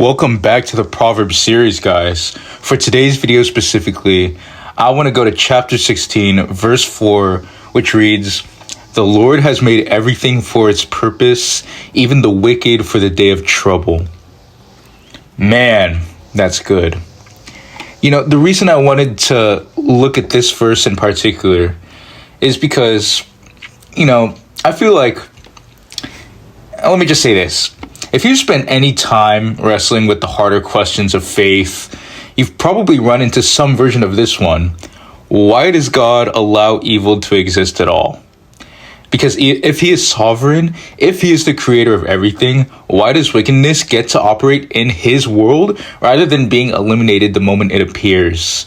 Welcome back to the Proverbs series, guys. For today's video specifically, I want to go to chapter 16, verse 4, which reads, "The Lord has made everything for its purpose, even the wicked for the day of trouble." Man, that's good. The reason I wanted to look at this verse in particular is because, I feel like, let me just say this. If you've spent any time wrestling with the harder questions of faith, you've probably run into some version of this one. Why does God allow evil to exist at all? Because if he is sovereign, if he is the creator of everything, why does wickedness get to operate in his world rather than being eliminated the moment it appears?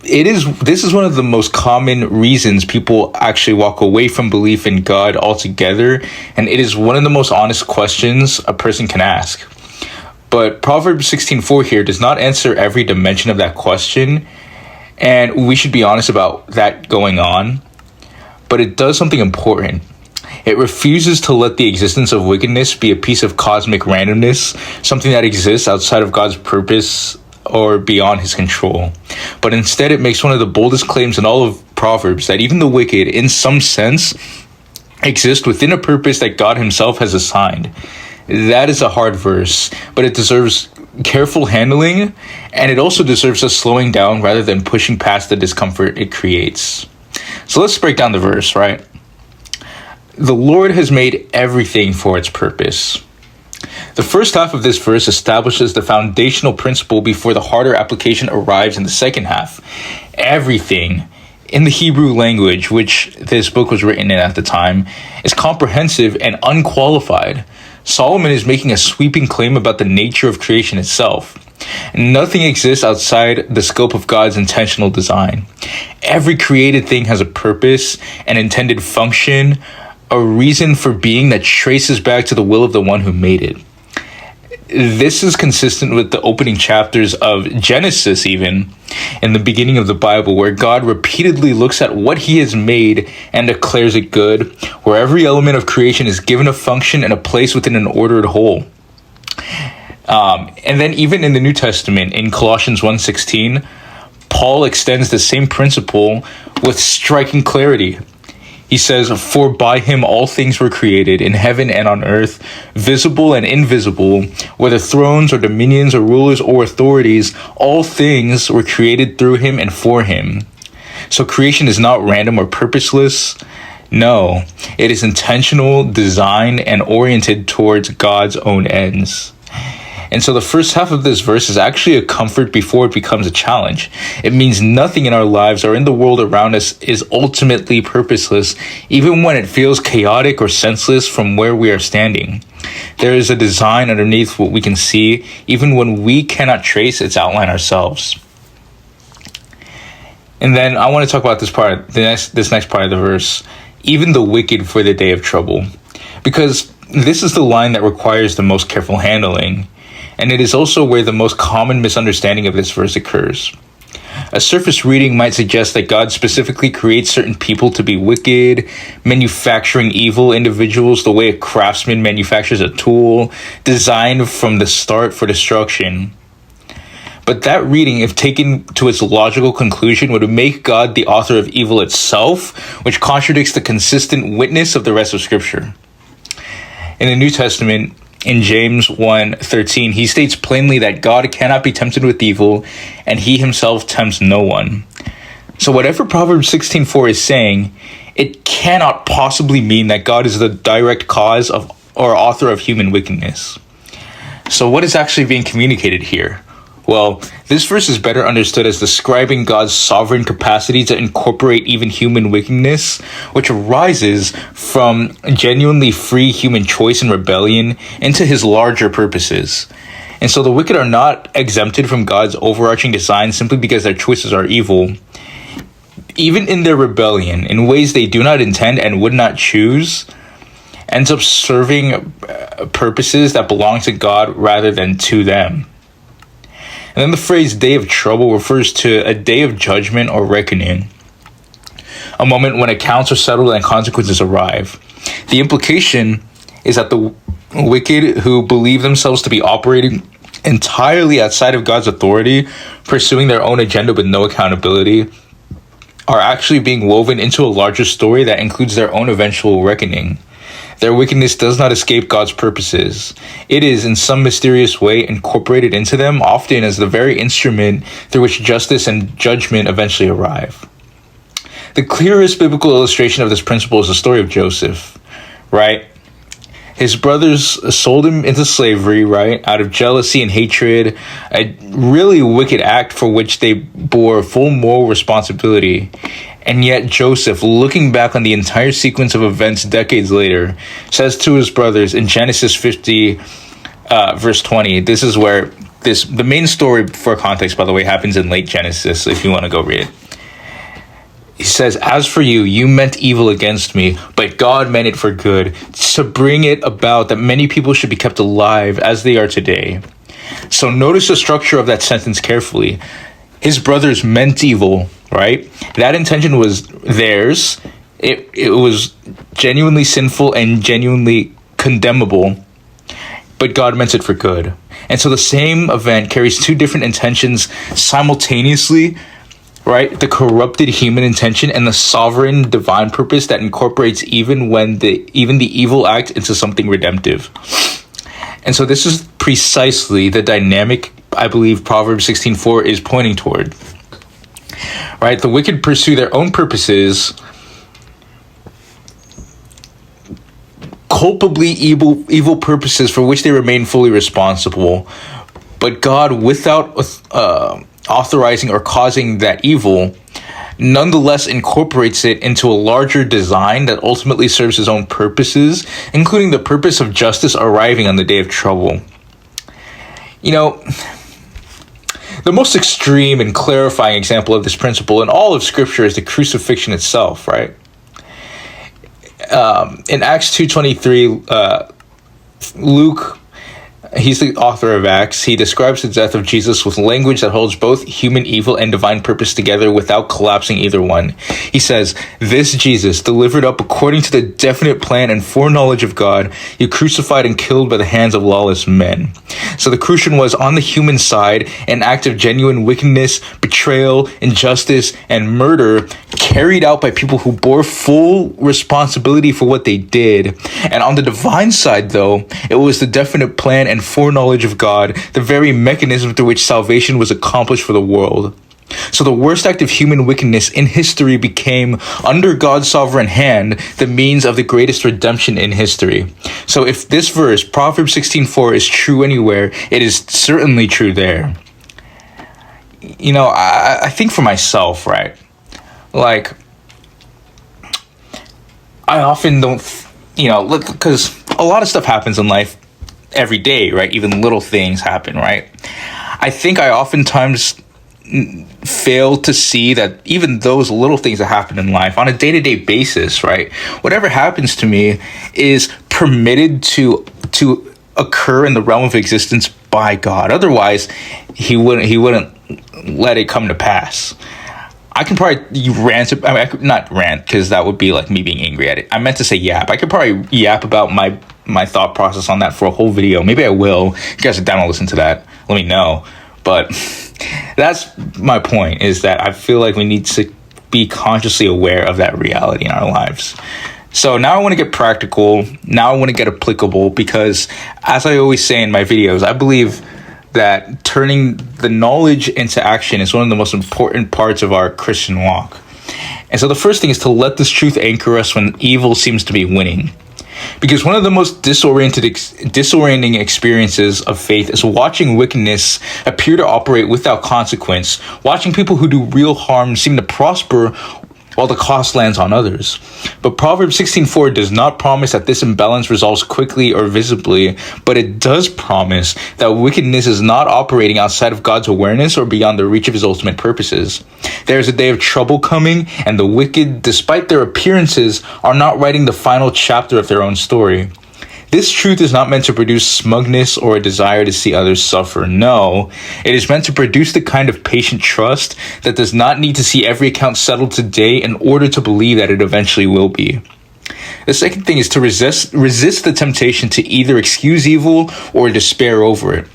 This is one of the most common reasons people actually walk away from belief in God altogether, and it is one of the most honest questions a person can ask. But Proverbs 16:4 here does not answer every dimension of that question, and we should be honest about that going on. But it does something important. It refuses to let the existence of wickedness be a piece of cosmic randomness, something that exists outside of God's purpose or beyond his control. But instead, it makes one of the boldest claims in all of Proverbs, that even the wicked, in some sense, exist within a purpose that God himself has assigned. That is a hard verse, but it deserves careful handling, and it also deserves us slowing down rather than pushing past the discomfort it creates. So let's break down the verse, right? The Lord has made everything for its purpose. The first half of this verse establishes the foundational principle before the harder application arrives in the second half. Everything in the Hebrew language, which this book was written in at the time, is comprehensive and unqualified. Solomon is making a sweeping claim about the nature of creation itself. Nothing exists outside the scope of God's intentional design. Every created thing has a purpose, an intended function, a reason for being that traces back to the will of the one who made it. This is consistent with the opening chapters of Genesis, even in the beginning of the Bible, where God repeatedly looks at what he has made and declares it good, where every element of creation is given a function and a place within an ordered whole. And then even in the New Testament, in Colossians 1:16, Paul extends the same principle with striking clarity. He says, "For by him all things were created, in heaven and on earth, visible and invisible, whether thrones or dominions or rulers or authorities, all things were created through him and for him." So creation is not random or purposeless. No, it is intentional, designed, and oriented towards God's own ends. And so the first half of this verse is actually a comfort before it becomes a challenge. It means nothing in our lives or in the world around us is ultimately purposeless, even when it feels chaotic or senseless from where we are standing. There is a design underneath what we can see, even when we cannot trace its outline ourselves. And then I want to talk about this next part of the verse, even the wicked for the day of trouble, because this is the line that requires the most careful handling. And it is also where the most common misunderstanding of this verse occurs. A surface reading might suggest that God specifically creates certain people to be wicked, manufacturing evil individuals the way a craftsman manufactures a tool, designed from the start for destruction. But that reading, if taken to its logical conclusion, would make God the author of evil itself, which contradicts the consistent witness of the rest of Scripture. In the New Testament, in James 1:13, he states plainly that God cannot be tempted with evil, and he himself tempts no one. So whatever Proverbs 16:4 is saying, it cannot possibly mean that God is the direct cause of or author of human wickedness. So what is actually being communicated here? Well, this verse is better understood as describing God's sovereign capacity to incorporate even human wickedness, which arises from genuinely free human choice and rebellion, into his larger purposes. And so the wicked are not exempted from God's overarching design simply because their choices are evil. Even in their rebellion, in ways they do not intend and would not choose, ends up serving purposes that belong to God rather than to them. And then the phrase day of trouble refers to a day of judgment or reckoning, a moment when accounts are settled and consequences arrive. The implication is that the wicked who believe themselves to be operating entirely outside of God's authority, pursuing their own agenda with no accountability, are actually being woven into a larger story that includes their own eventual reckoning. Their wickedness does not escape God's purposes. It is, in some mysterious way, incorporated into them, often as the very instrument through which justice and judgment eventually arrive. The clearest biblical illustration of this principle is the story of Joseph, right? His brothers sold him into slavery, right, out of jealousy and hatred, a really wicked act for which they bore full moral responsibility. And yet Joseph, looking back on the entire sequence of events decades later, says to his brothers in Genesis 50, verse 20, this is where the main story, for context, by the way, happens in late Genesis, if you want to go read it. He says, "As for you, you meant evil against me, but God meant it for good, to bring it about that many people should be kept alive as they are today." So notice the structure of that sentence carefully. His brothers meant evil, right? That intention was theirs. It was genuinely sinful and genuinely condemnable, but God meant it for good. And so the same event carries two different intentions simultaneously, right? The corrupted human intention and the sovereign divine purpose that incorporates even the evil act into something redemptive. And so this is precisely the dynamic I believe Proverbs 16:4 is pointing toward. Right? The wicked pursue their own purposes, culpably evil purposes for which they remain fully responsible. But God, without authorizing or causing that evil, nonetheless incorporates it into a larger design that ultimately serves his own purposes, including the purpose of justice arriving on the day of trouble. You know, the most extreme and clarifying example of this principle in all of Scripture is the crucifixion itself, right? In Acts 2:23, Luke, he's the author of Acts, he describes the death of Jesus with language that holds both human evil and divine purpose together without collapsing either one. He says, "This Jesus, delivered up according to the definite plan and foreknowledge of God, you crucified and killed by the hands of lawless men." So the crucifixion was, on the human side, an act of genuine wickedness, betrayal, injustice, and murder carried out by people who bore full responsibility for what they did. And on the divine side, though, it was the definite plan and foreknowledge of God, the very mechanism through which salvation was accomplished for the world. So the worst act of human wickedness in history became, under God's sovereign hand, the means of the greatest redemption in history. So if this verse, Proverbs 16:4, is true anywhere, it is certainly true there. You know, I think for myself, right? Like, I often don't, look, because a lot of stuff happens in life every day, right? Even little things happen, right? I think I oftentimes fail to see that even those little things that happen in life on a day-to-day basis, right? Whatever happens to me is permitted to occur in the realm of existence by God. Otherwise, he wouldn't let it come to pass. I can probably rant. I mean, I could not rant because that would be like me being angry at it. I meant to say yap. I could probably yap about my thought process on that for a whole video. Maybe I will. If you guys are down to listen to that, let me know. But that's my point, is that I feel like we need to be consciously aware of that reality in our lives. So now I want to get practical. Now I want to get applicable, because as I always say in my videos, I believe that turning the knowledge into action is one of the most important parts of our Christian walk. And so the first thing is to let this truth anchor us when evil seems to be winning. Because one of the most disorienting experiences of faith is watching wickedness appear to operate without consequence, watching people who do real harm seem to prosper while the cost lands on others. But Proverbs 16:4 does not promise that this imbalance resolves quickly or visibly, but it does promise that wickedness is not operating outside of God's awareness or beyond the reach of his ultimate purposes. There is a day of trouble coming, and the wicked, despite their appearances, are not writing the final chapter of their own story. This truth is not meant to produce smugness or a desire to see others suffer. No, it is meant to produce the kind of patient trust that does not need to see every account settled today in order to believe that it eventually will be. The second thing is to resist the temptation to either excuse evil or despair over it.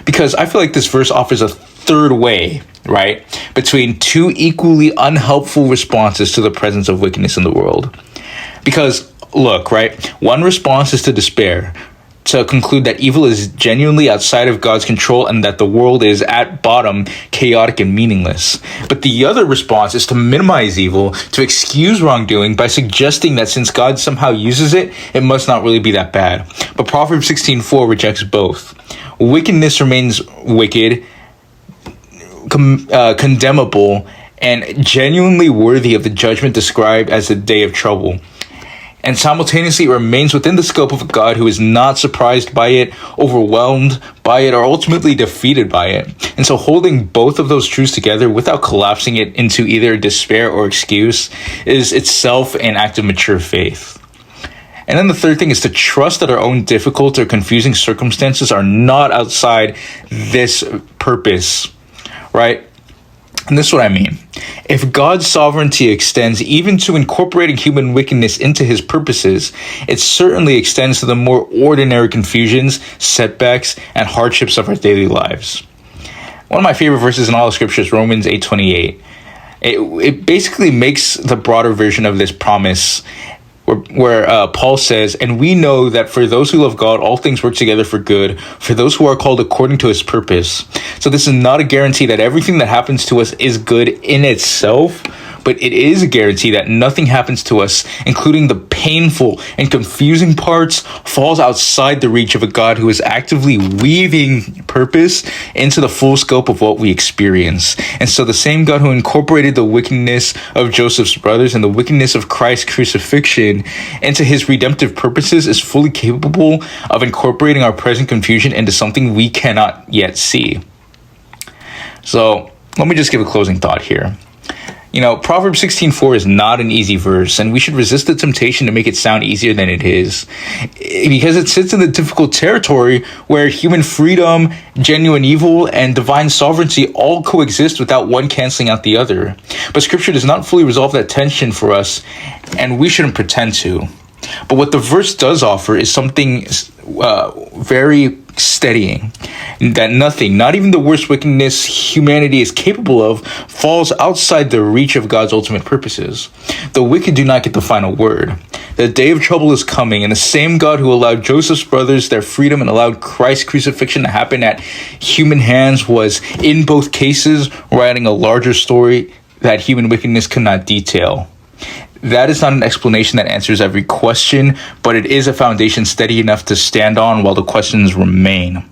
Because I feel like this verse offers a third way, right, between two equally unhelpful responses to the presence of wickedness in the world. Because, look, right, one response is to despair, to conclude that evil is genuinely outside of God's control and that the world is, at bottom, chaotic and meaningless. But the other response is to minimize evil, to excuse wrongdoing by suggesting that since God somehow uses it, it must not really be that bad. But Proverbs 16:4 rejects both. Wickedness remains wicked, condemnable, and genuinely worthy of the judgment described as the day of trouble. And simultaneously, it remains within the scope of a God who is not surprised by it, overwhelmed by it, or ultimately defeated by it. And so holding both of those truths together without collapsing it into either despair or excuse is itself an act of mature faith. And then the third thing is to trust that our own difficult or confusing circumstances are not outside this purpose, right? And this is what I mean. If God's sovereignty extends even to incorporating human wickedness into his purposes, it certainly extends to the more ordinary confusions, setbacks, and hardships of our daily lives. One of my favorite verses in all of Scripture is Romans 8:28. It basically makes the broader version of this promise where Paul says, "And we know that for those who love God, all things work together for good, for those who are called according to his purpose." So this is not a guarantee that everything that happens to us is good in itself, but it is a guarantee that nothing happens to us, including the painful and confusing parts, falls outside the reach of a God who is actively weaving purpose into the full scope of what we experience. And so the same God who incorporated the wickedness of Joseph's brothers and the wickedness of Christ's crucifixion into his redemptive purposes is fully capable of incorporating our present confusion into something we cannot yet see. So let me just give a closing thought here. You know, Proverbs 16:4 is not an easy verse, and we should resist the temptation to make it sound easier than it is, because it sits in the difficult territory where human freedom, genuine evil, and divine sovereignty all coexist without one canceling out the other. But Scripture does not fully resolve that tension for us, and we shouldn't pretend to. But what the verse does offer is something very steadying, that nothing, not even the worst wickedness humanity is capable of, falls outside the reach of God's ultimate purposes. The wicked do not get the final word. The day of trouble is coming, and the same God who allowed Joseph's brothers their freedom and allowed Christ's crucifixion to happen at human hands was, in both cases, writing a larger story that human wickedness could not detail. That is not an explanation that answers every question, but it is a foundation steady enough to stand on while the questions remain.